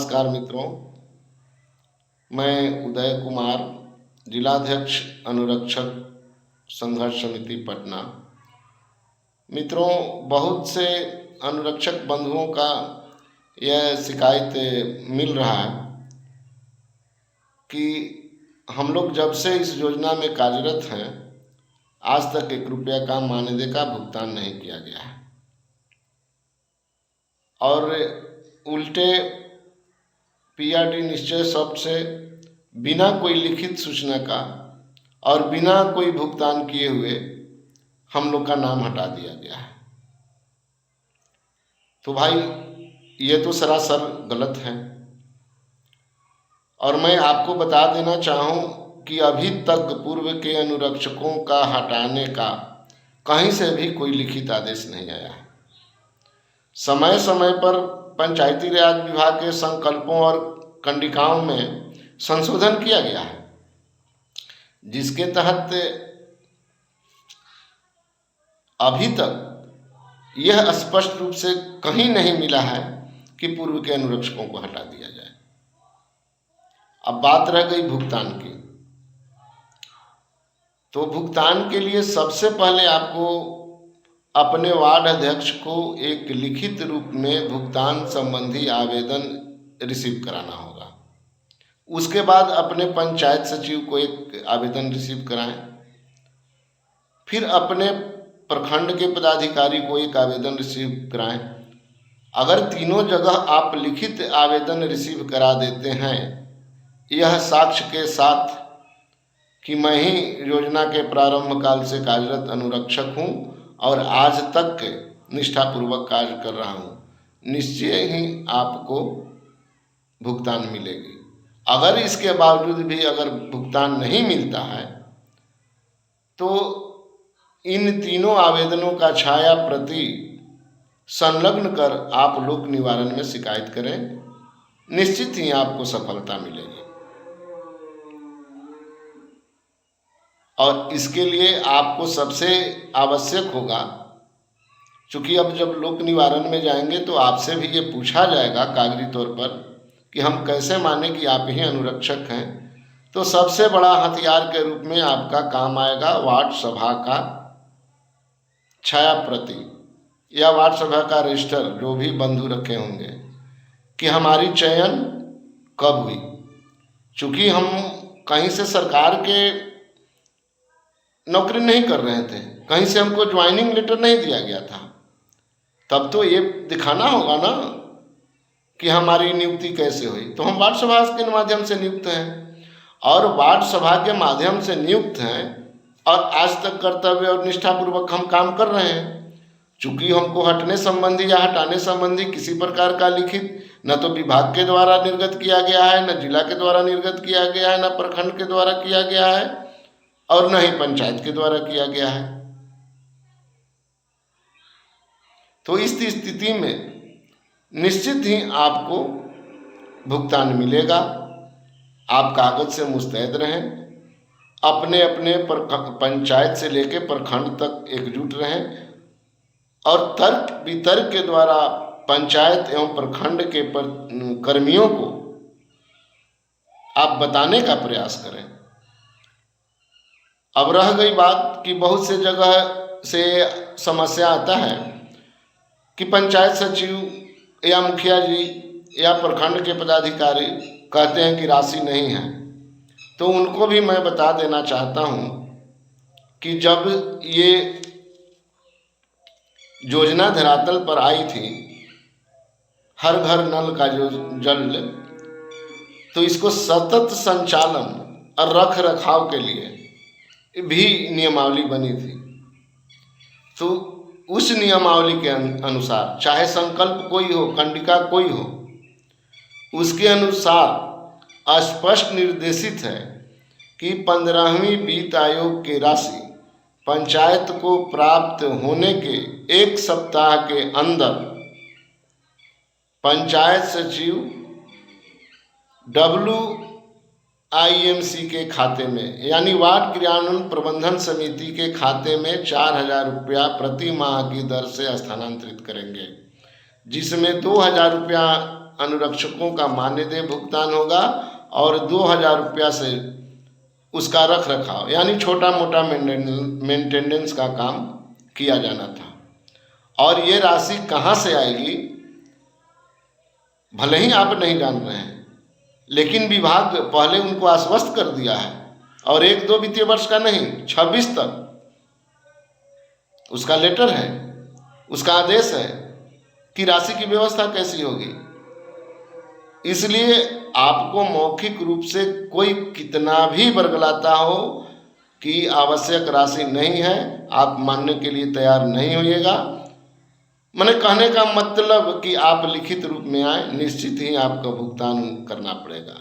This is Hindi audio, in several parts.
नमस्कार मित्रों, मैं उदय कुमार, जिलाध्यक्ष अनुरक्षक संघर्ष समिति पटना। मित्रों, बहुत से अनुरक्षक बंधुओं का यह शिकायत मिल रहा है कि हम लोग जब से इस योजना में कार्यरत हैं, आज तक 1 रुपया का मानदेय का भुगतान नहीं किया गया है और उल्टे पीआरडी निश्चय शब्द से बिना कोई लिखित सूचना का और बिना कोई भुगतान किए हुए हम लोग का नाम हटा दिया गया है। तो भाई, ये तो सरासर गलत है और मैं आपको बता देना चाहूँ कि अभी तक पूर्व के अनुरक्षकों का हटाने का कहीं से भी कोई लिखित आदेश नहीं आया है। समय समय पर पंचायती राज विभाग के संकल्पों और कंडिकाओं में संशोधन किया गया है, जिसके तहत अभी तक यह स्पष्ट रूप से कहीं नहीं मिला है कि पूर्व के अनुरक्षकों को हटा दिया जाए। अब बात रह गई भुगतान की, तो भुगतान के लिए सबसे पहले आपको अपने वार्ड अध्यक्ष को एक लिखित रूप में भुगतान संबंधी आवेदन रिसीव कराना होगा। उसके बाद अपने पंचायत सचिव को एक आवेदन रिसीव कराएं, फिर अपने प्रखंड के पदाधिकारी को एक आवेदन रिसीव कराएं। अगर तीनों जगह आप लिखित आवेदन रिसीव करा देते हैं, यह साक्ष्य के साथ कि मैं ही योजना के प्रारंभ काल से कार्यरत अनुरक्षक हूं और आज तक निष्ठापूर्वक कार्य कर रहा हूं, निश्चय ही आपको भुगतान मिलेगी। अगर इसके बावजूद भी अगर भुगतान नहीं मिलता है तो इन तीनों आवेदनों का छाया प्रति संलग्न कर आप लोक निवारण में शिकायत करें, निश्चित ही आपको सफलता मिलेगी। और इसके लिए आपको सबसे आवश्यक होगा, चूँकि अब जब लोक निवारण में जाएंगे तो आपसे भी ये पूछा जाएगा कागजी तौर पर कि हम कैसे माने कि आप ही अनुरक्षक हैं, तो सबसे बड़ा हथियार के रूप में आपका काम आएगा वार्ड सभा का छाया प्रति या वार्ड सभा का रजिस्टर, जो भी बंधु रखे होंगे कि हमारी चयन कब हुई। चूँकि हम कहीं से सरकार के नौकरी नहीं कर रहे थे, कहीं से हमको ज्वाइनिंग लेटर नहीं दिया गया था, तब तो ये दिखाना होगा ना कि हमारी नियुक्ति कैसे हुई। तो हम वार्ड सभा के माध्यम से नियुक्त हैं और वार्ड सभा के माध्यम से नियुक्त हैं और आज तक कर्तव्य और निष्ठापूर्वक हम काम कर रहे हैं। चूँकि हमको हटने संबंधी या हटाने संबंधी किसी प्रकार का लिखित न तो विभाग के द्वारा निर्गत किया गया है, न जिला के द्वारा निर्गत किया गया है, न प्रखंड के द्वारा किया गया है और न ही पंचायत के द्वारा किया गया है। तो इस स्थिति में निश्चित ही आपको भुगतान मिलेगा। आप कागज से मुस्तैद रहें, अपने अपने पंचायत से लेकर प्रखंड तक एकजुट रहें और तर्क वितर्क के द्वारा पंचायत एवं प्रखंड के कर्मियों को आप बताने का प्रयास करें। अब रह गई बात कि बहुत से जगह से समस्या आता है कि पंचायत सचिव या मुखिया जी या प्रखंड के पदाधिकारी कहते हैं कि राशि नहीं है। तो उनको भी मैं बता देना चाहता हूं कि जब ये योजना धरातल पर आई थी, हर घर नल का जो जल, तो इसको सतत संचालन और रख रखाव के लिए भी नियमावली बनी थी। तो उस नियमावली के अनुसार, चाहे संकल्प कोई हो, कंडिका कोई हो, उसके अनुसार स्पष्ट निर्देशित है कि 15वीं वित्त आयोग की राशि पंचायत को प्राप्त होने के 1 सप्ताह के अंदर पंचायत सचिव WIMC के खाते में, यानी वार्ड क्रियान्वयन प्रबंधन समिति के खाते में 4000 रुपया प्रति माह की दर से स्थानांतरित करेंगे, जिसमें 2000 रुपया अनुरक्षकों का मानदेय भुगतान होगा और 2,000 रुपया से उसका रख रखाव यानी छोटा मोटा मेंटेनेंस का काम किया जाना था। और ये राशि कहाँ से आएगी भले ही आप नहीं जान रहे हैं, लेकिन विभाग पहले उनको आश्वस्त कर दिया है, और 1-2 वित्तीय वर्ष का नहीं 26 तक उसका लेटर है, उसका आदेश है कि राशि की व्यवस्था कैसी होगी। इसलिए आपको मौखिक रूप से कोई कितना भी बरगलाता हो कि आवश्यक राशि नहीं है, आप मानने के लिए तैयार नहीं होइएगा। मैंने कहने का मतलब कि आप लिखित रूप में आए, निश्चित ही आपको भुगतान करना पड़ेगा।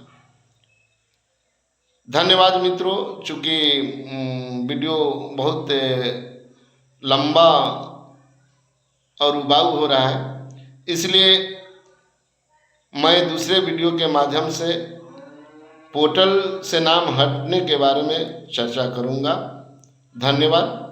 धन्यवाद मित्रों। चूँकि वीडियो बहुत लंबा और उबाऊ हो रहा है, इसलिए मैं दूसरे वीडियो के माध्यम से पोर्टल से नाम हटने के बारे में चर्चा करूंगा। धन्यवाद।